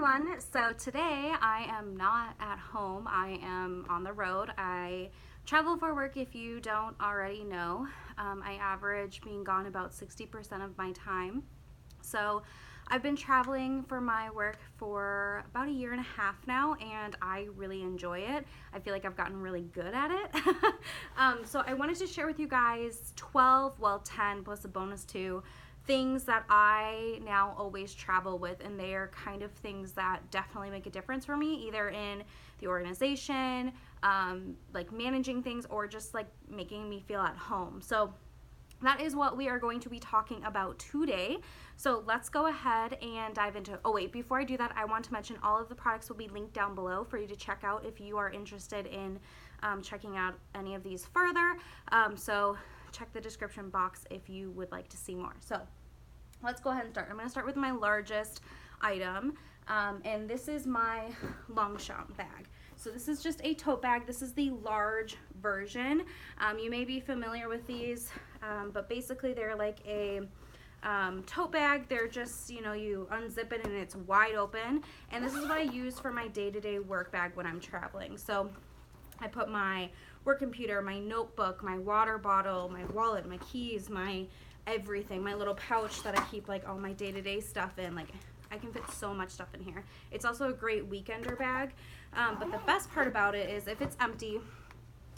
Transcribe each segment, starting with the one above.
everyone. So today I am not at home. I am on the road. I travel for work if you don't already know. I average being gone about 60% of my time. So I've been traveling for my work for about a year and a half now, and I really enjoy it. I feel like I've gotten really good at it. So I wanted to share with you guys 10 plus a bonus 2 things that I now always travel with, and they are kind of things that definitely make a difference for me, either in the organization, like managing things, or just like making me feel at home. So that is what we are going to be talking about today. So let's go ahead and dive into it. Oh wait, before I do that, I want to mention all of the products will be linked down below for you to check out if you are interested in checking out any of these further. So check the description box if you would like to see more. So let's go ahead and start. I'm going to start with my largest item, and this is my Longchamp bag. So this is just a tote bag. This is the large version. You may be familiar with these, but basically they're like a tote bag. They're just, you know, you unzip it and it's wide open. And this is what I use for my day-to-day work bag when I'm traveling. So I put my work computer, my notebook, my water bottle, my wallet, my keys, my everything, my little pouch that I keep like all my day-to-day stuff in. Like, I can fit so much stuff in here. It's also a great weekender bag, but the best part about it is if it's empty,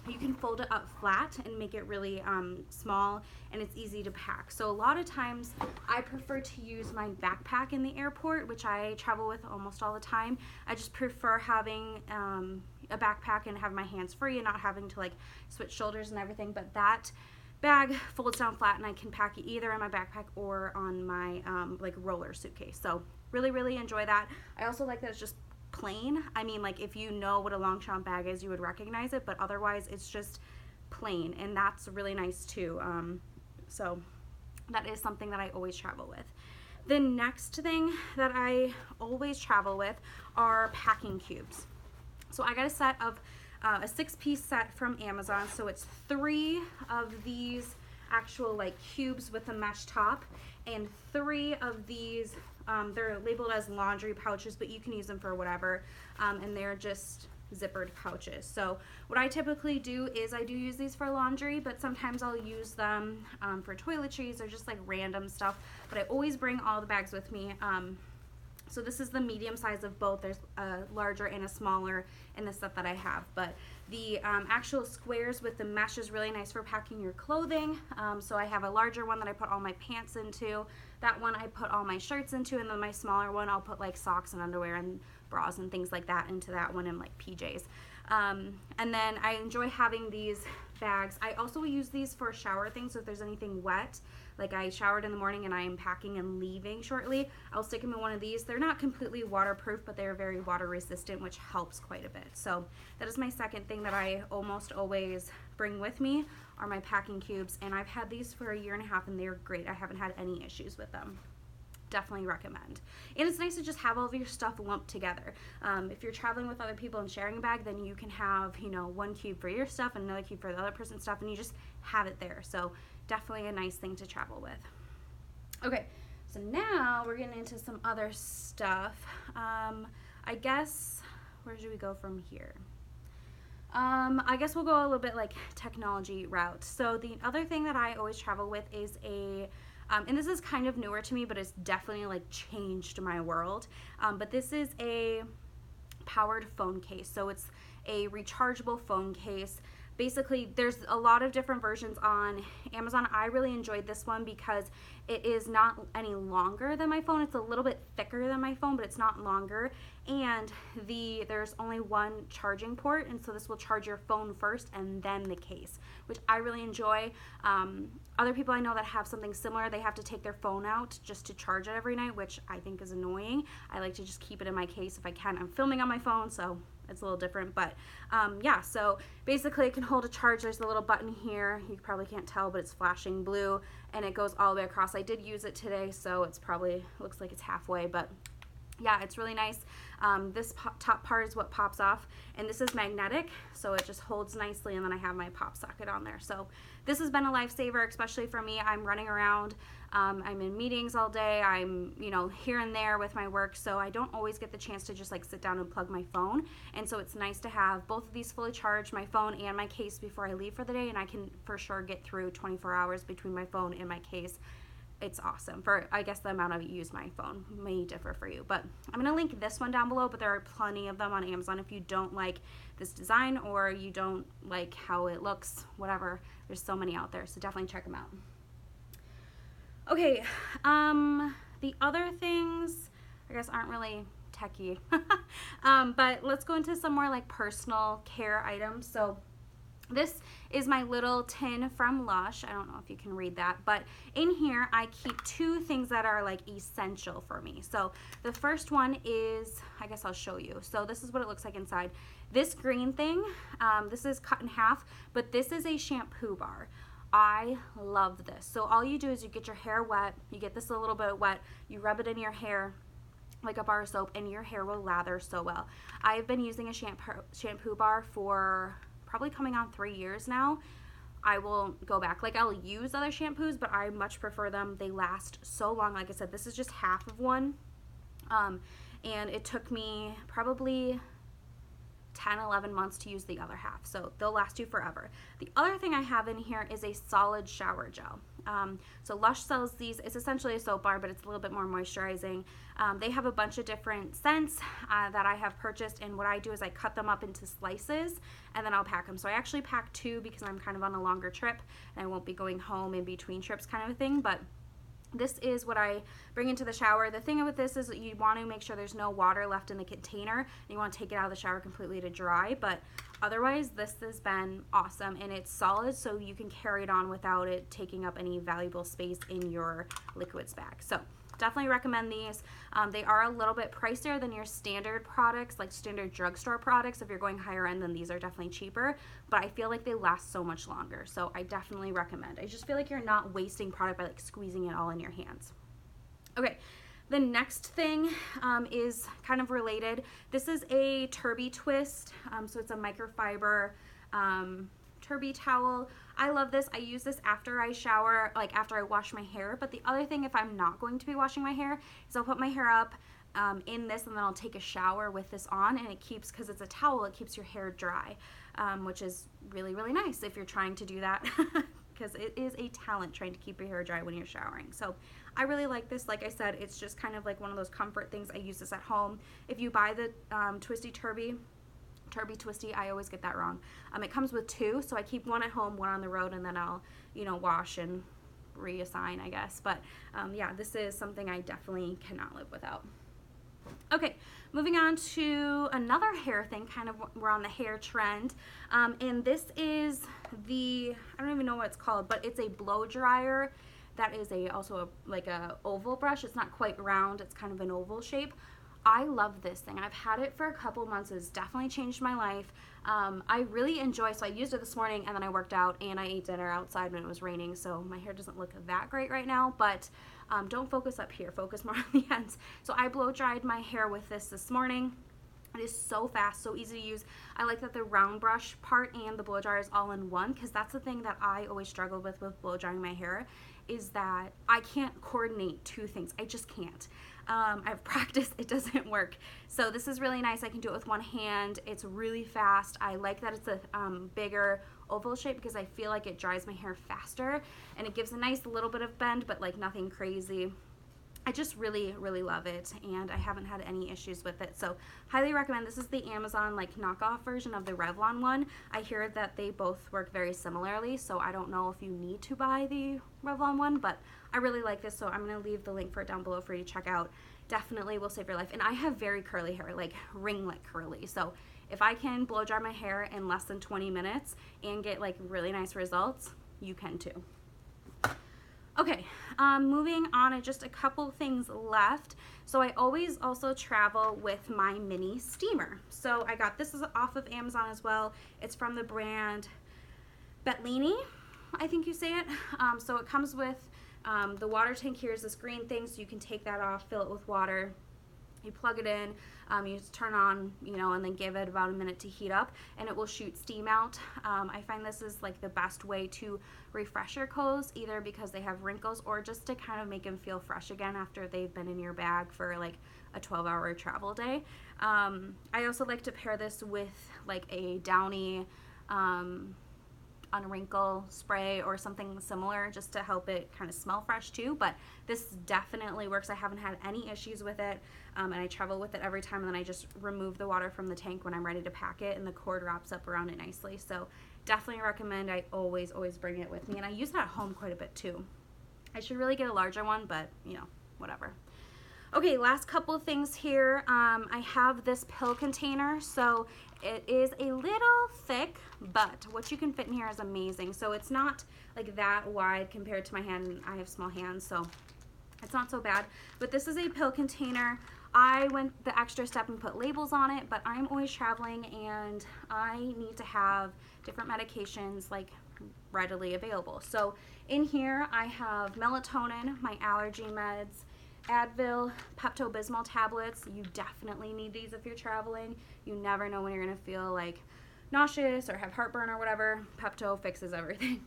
you can fold it up flat and make it really small, and it's easy to pack. So a lot of times I prefer to use my backpack in the airport, which I travel with almost all the time. I just prefer having a backpack and have my hands free and not having to like switch shoulders and everything. But that bag folds down flat and I can pack it either in my backpack or on my like roller suitcase. So really enjoy that. I also like that it's just plain. I mean, like, if you know what a Longchamp bag is, you would recognize it, but otherwise it's just plain, and that's really nice too. So that is something that I always travel with. The next thing that I always travel with are packing cubes. So I got a set of a 6-piece set from Amazon. So it's 3 of these actual like cubes with a mesh top, and 3 of these they're labeled as laundry pouches, but you can use them for whatever, and they're just zippered pouches. So what I typically do is I do use these for laundry, but sometimes I'll use them for toiletries or just like random stuff, but I always bring all the bags with me. So this is the medium size of both. There's a larger and a smaller in the set that I have, but the actual squares with the mesh is really nice for packing your clothing. So I have a larger one that I put all my pants into. That one I put all my shirts into, and then my smaller one I'll put like socks and underwear and bras and things like that into that one, and like PJs. And then I enjoy having these bags. I also use these for shower things, so if there's anything wet, like I showered in the morning and I am packing and leaving shortly, I'll stick them in one of these. They're not completely waterproof, but they're very water resistant, which helps quite a bit. So that is my second thing that I almost always bring with me, are my packing cubes, and I've had these for a year and a half and they're great. I haven't had any issues with them. Definitely recommend. And it's nice to just have all of your stuff lumped together. If you're traveling with other people and sharing a bag, then you can have, you know, one cube for your stuff and another cube for the other person's stuff, and you just have it there. So definitely a nice thing to travel with. Okay, so now we're getting into some other stuff. I guess, where should we go from here? I guess we'll go a little bit like technology route. So the other thing that I always travel with is a and this is kind of newer to me, but it's definitely like changed my world. But this is a powered phone case. So it's a rechargeable phone case. Basically, there's a lot of different versions on Amazon. I really enjoyed this one because it is not any longer than my phone. It's a little bit thicker than my phone, but it's not longer. And there's only one charging port, and so this will charge your phone first and then the case, which I really enjoy. Other people I know that have something similar, they have to take their phone out just to charge it every night, which I think is annoying. I like to just keep it in my case if I can. I'm filming on my phone, so it's a little different, but yeah, so basically it can hold a charge. There's a little button here. You probably can't tell, but it's flashing blue, and it goes all the way across. I did use it today, so it's probably, looks like it's halfway, but yeah, it's really nice. This top part is what pops off, and this is magnetic, so it just holds nicely, and then I have my pop socket on there. So this has been a lifesaver, especially for me. I'm running around I'm in meetings all day. I'm, you know, here and there with my work, so I don't always get the chance to just like sit down and plug my phone. And so it's nice to have both of these fully charged, my phone and my case, before I leave for the day, and I can for sure get through 24 hours between my phone and my case. It's awesome. For, I guess, the amount I use my phone may differ for you, but I'm gonna link this one down below, but there are plenty of them on Amazon if you don't like this design or you don't like how it looks, whatever. There's so many out there, so definitely check them out. Okay, the other things I guess aren't really techie, but let's go into some more like personal care items. So this is my little tin from Lush. I don't know if you can read that, but in here I keep two things that are like essential for me. So the first one is, I guess I'll show you. So this is what it looks like inside. This green thing, this is cut in half, but this is a shampoo bar. I love this. So all you do is you get your hair wet, you get this a little bit wet, you rub it in your hair like a bar of soap, and your hair will lather so well. I've been using a shampoo bar for probably coming on 3 years now. I will go back. Like, I'll use other shampoos, but I much prefer them. They last so long. Like I said, this is just half of one. And it took me probably 10, 11 months to use the other half. So they'll last you forever. The other thing I have in here is a solid shower gel. So Lush sells these. It's essentially a soap bar, but it's a little bit more moisturizing. They have a bunch of different scents that I have purchased, and what I do is I cut them up into slices and then I'll pack them. So I actually pack 2 because I'm kind of on a longer trip and I won't be going home in between trips kind of a thing, but this is what I bring into the shower. The thing with this is that you want to make sure there's no water left in the container, and you want to take it out of the shower completely to dry, but otherwise this has been awesome, and it's solid so you can carry it on without it taking up any valuable space in your liquids bag. So definitely recommend these. They are a little bit pricier than your standard products, like standard drugstore products. If you're going higher end, then these are definitely cheaper, but I feel like they last so much longer. So I definitely recommend. I just feel like you're not wasting product by like squeezing it all in your hands. Okay, the next thing is kind of related. This is a Turbie Twist. So it's a microfiber Turbie towel. I love this. I use this after I shower, like after I wash my hair. But the other thing, if I'm not going to be washing my hair, is I'll put my hair up in this, and then I'll take a shower with this on, and it keeps, because it's a towel, it keeps your hair dry, which is really, really nice if you're trying to do that, because it is a talent trying to keep your hair dry when you're showering. So I really like this. Like I said, it's just kind of like one of those comfort things. I use this at home. If you buy the Turbie Twisty, I always get that wrong. It comes with 2, so I keep one at home, one on the road, and then I'll, you know, wash and reassign, I guess. But yeah, this is something I definitely cannot live without. Okay, moving on to another hair thing, kind of we're on the hair trend, and this is the, I don't even know what it's called, but it's a blow dryer that is also like a oval brush. It's not quite round, it's kind of an oval shape. I love this thing. I've had it for a couple months. It's definitely changed my life. I really enjoy, so I used it this morning, and then I worked out and I ate dinner outside when it was raining, so my hair doesn't look that great right now, but don't focus up here, focus more on the ends. So I blow dried my hair with this morning. It is so fast, so easy to use. I like that the round brush part and the blow dryer is all in one, because that's the thing that I always struggle with blow drying my hair, is that I can't coordinate 2 things. I just can't. I've practiced, it doesn't work. So this is really nice. I can do it with one hand. It's really fast. I like that it's a bigger oval shape, because I feel like it dries my hair faster, and it gives a nice little bit of bend, but like nothing crazy. I just really, really love it, and I haven't had any issues with it. So highly recommend. This is the Amazon like knockoff version of the Revlon one. I hear that they both work very similarly, so I don't know if you need to buy the Revlon one, but I really like this, so I'm going to leave the link for it down below for you to check out. Definitely will save your life. And I have very curly hair, like ringlet curly, so if I can blow dry my hair in less than 20 minutes and get like really nice results, you can too. Okay, moving on, and just a couple things left. So I always also travel with my mini steamer. So I got this is off of Amazon as well. It's from the brand Betlini, I think you say it. So it comes with the water tank. Here's this green thing, so you can take that off, fill it with water, You plug it in, you just turn on, and then give it about a minute to heat up, and it will shoot steam out. I find this is like the best way to refresh your clothes, either because they have wrinkles or just to kind of make them feel fresh again after they've been in your bag for like a 12-hour travel day. I also like to pair this with like a Downy unwrinkle spray or something similar, just to help it kind of smell fresh too. But this definitely works. I haven't had any issues with it, and I travel with it every time, and then I just remove the water from the tank when I'm ready to pack it, and the cord wraps up around it nicely. So definitely recommend. I always bring it with me, and I use it at home quite a bit too. I should really get a larger one, but whatever. Okay, last couple of things here. I have this pill container, so it is a little thick, but what you can fit in here is amazing. So it's not like that wide compared to my hand. I have small hands, so it's not so bad. But this is a pill container. I went the extra step and put labels on it, but I'm always traveling and I need to have different medications like readily available. So in here I have melatonin, my allergy meds, Advil, Pepto-Bismol tablets. You definitely need these if you're traveling. You never know when you're gonna feel like nauseous or have heartburn or whatever. Pepto fixes everything.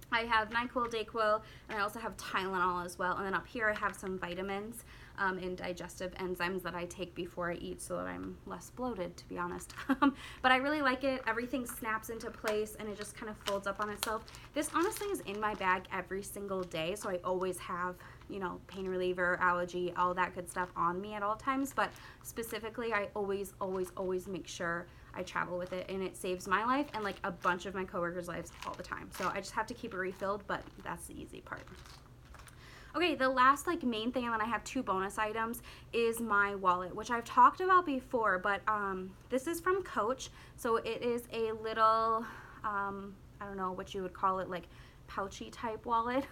I have NyQuil, DayQuil, and I also have Tylenol as well. And then up here I have some vitamins and digestive enzymes that I take before I eat so that I'm less bloated, to be honest. But I really like it. Everything snaps into place and it just kind of folds up on itself. This honestly is in my bag every single day, so I always have, pain reliever, allergy, all that good stuff on me at all times. But specifically, I always make sure I travel with it, and it saves my life and like a bunch of my coworkers' lives all the time. So I just have to keep it refilled, but that's the easy part. Okay, the last like main thing, and then I have 2 bonus items, is my wallet, which I've talked about before, but this is from Coach. So it is a little, I don't know what you would call it, like pouchy type wallet.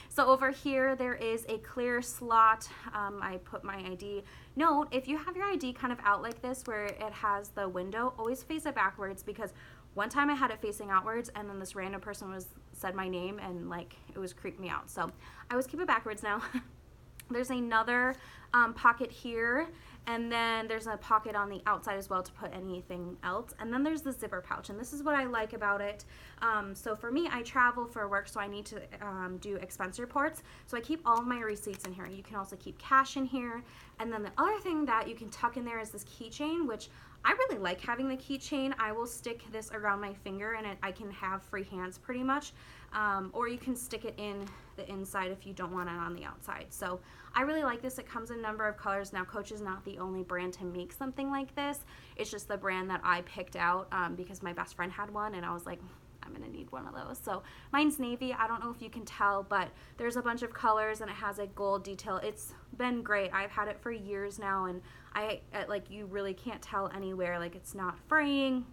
So over here there is a clear slot. I put my ID. Note, if you have your ID kind of out like this where it has the window, always face it backwards, because one time I had it facing outwards and then this random person said my name and like it was creeping me out. So I always keep it backwards now. There's another pocket here, and then there's a pocket on the outside as well to put anything else. And then there's the zipper pouch, and this is what I like about it. So for me, I travel for work, so I need to do expense reports. So I keep all of my receipts in here. You can also keep cash in here. And then the other thing that you can tuck in there is this keychain, which I really like having the keychain. I will stick this around my finger, and I can have free hands pretty much. Or you can stick it in the inside if you don't want it on the outside. So I really like this. It comes in a number of colors. Now, Coach is not the only brand to make something like this. It's just the brand that I picked out because my best friend had one, and I was like, I'm gonna need one of those. So mine's navy. I don't know if you can tell, but there's a bunch of colors and it has a gold detail. It's been great. I've had it for years now, and I like, you really can't tell anywhere. Like, it's not fraying.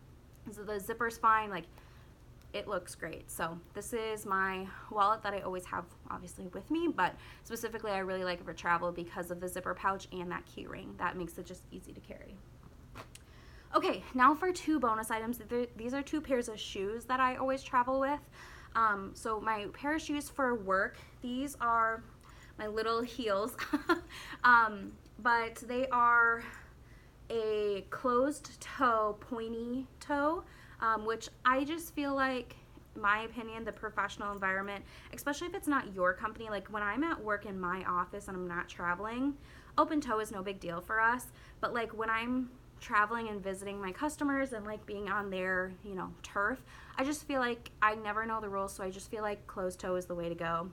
So the zipper's fine. Like, it looks great. So this is my wallet that I always have obviously with me, but specifically I really like it for travel because of the zipper pouch and that key ring. That makes it just easy to carry. Okay, now for 2 bonus items. These are 2 pairs of shoes that I always travel with. So my pair of shoes for work, these are my little heels, but they are a closed toe, pointy toe, which I just feel like, in my opinion, the professional environment, especially if it's not your company, like when I'm at work in my office and I'm not traveling, open toe is no big deal for us. But like when I'm traveling and visiting my customers and like being on their, turf, I just feel like I never know the rules, so I just feel like closed toe is the way to go.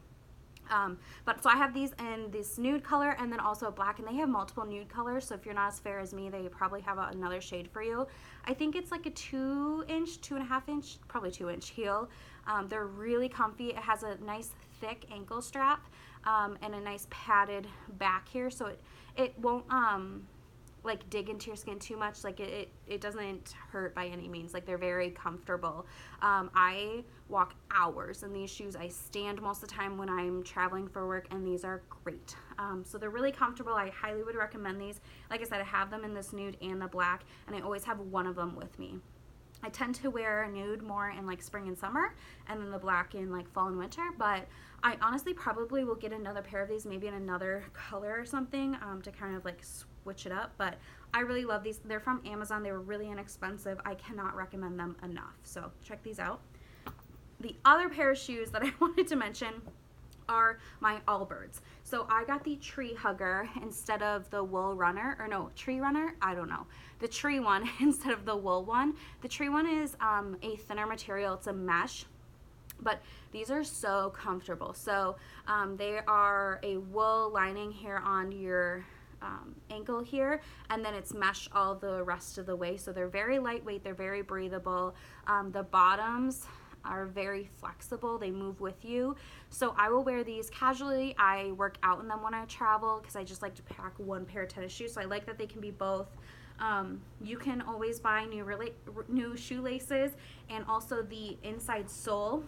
But so I have these in this nude color and then also black, and they have multiple nude colors, so if you're not as fair as me, they probably have another shade for you. I think it's like a 2-inch, 2.5-inch, probably 2-inch heel. They're really comfy. It has a nice thick ankle strap and a nice padded back here, so it won't like dig into your skin too much. Like it doesn't hurt by any means. Like, they're very comfortable. I walk hours in these shoes. I stand most of the time when I'm traveling for work, and these are great. So they're really comfortable. I highly would recommend these. Like I said, I have them in this nude and the black, and I always have one of them with me. I tend to wear nude more in like spring and summer, and then the black in like fall and winter, but I honestly probably will get another pair of these, maybe in another color or something, to kind of like switch it up, but I really love these. They're from Amazon. They were really inexpensive. I cannot recommend them enough. So check these out. The other pair of shoes that I wanted to mention are my Allbirds. So I got the Tree Hugger instead of the Wool Runner, or no, Tree Runner, I don't know. The Tree one instead of the wool one. The Tree one is a thinner material, it's a mesh, but these are so comfortable. So they are a wool lining here on your ankle here, and then it's mesh all the rest of the way. So they're very lightweight, they're very breathable. The bottoms are very flexible, they move with you. So I will wear these casually. I work out in them when I travel because I just like to pack one pair of tennis shoes, so I like that they can be both. You can always buy new shoelaces, and also the inside sole,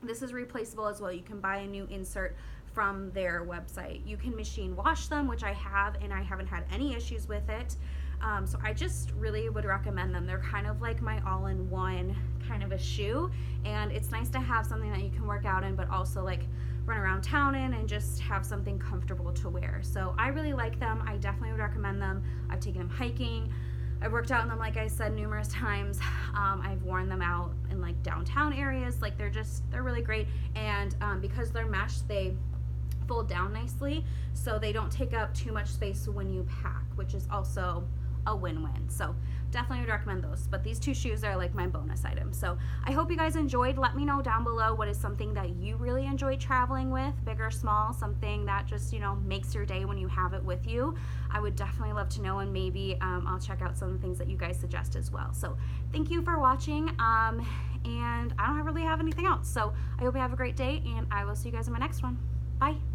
this is replaceable as well. You can buy a new insert from their website. You can machine wash them, which I have, and I haven't had any issues with it. So I just really would recommend them. They're kind of like my all-in-one kind of a shoe, and it's nice to have something that you can work out in but also like run around town in and just have something comfortable to wear. So I really like them. I definitely would recommend them. I've taken them hiking. I've worked out in them, like I said, numerous times. I've worn them out in like downtown areas. Like they're really great, and because they're mesh, they fold down nicely, so they don't take up too much space when you pack, which is also a win-win. So definitely would recommend those. But these two shoes are like my bonus items. So I hope you guys enjoyed. Let me know down below what is something that you really enjoy traveling with, big or small, something that just, you know, makes your day when you have it with you. I would definitely love to know, and maybe I'll check out some of the things that you guys suggest as well. So thank you for watching, and I don't really have anything else. So I hope you have a great day, and I will see you guys in my next one. Bye.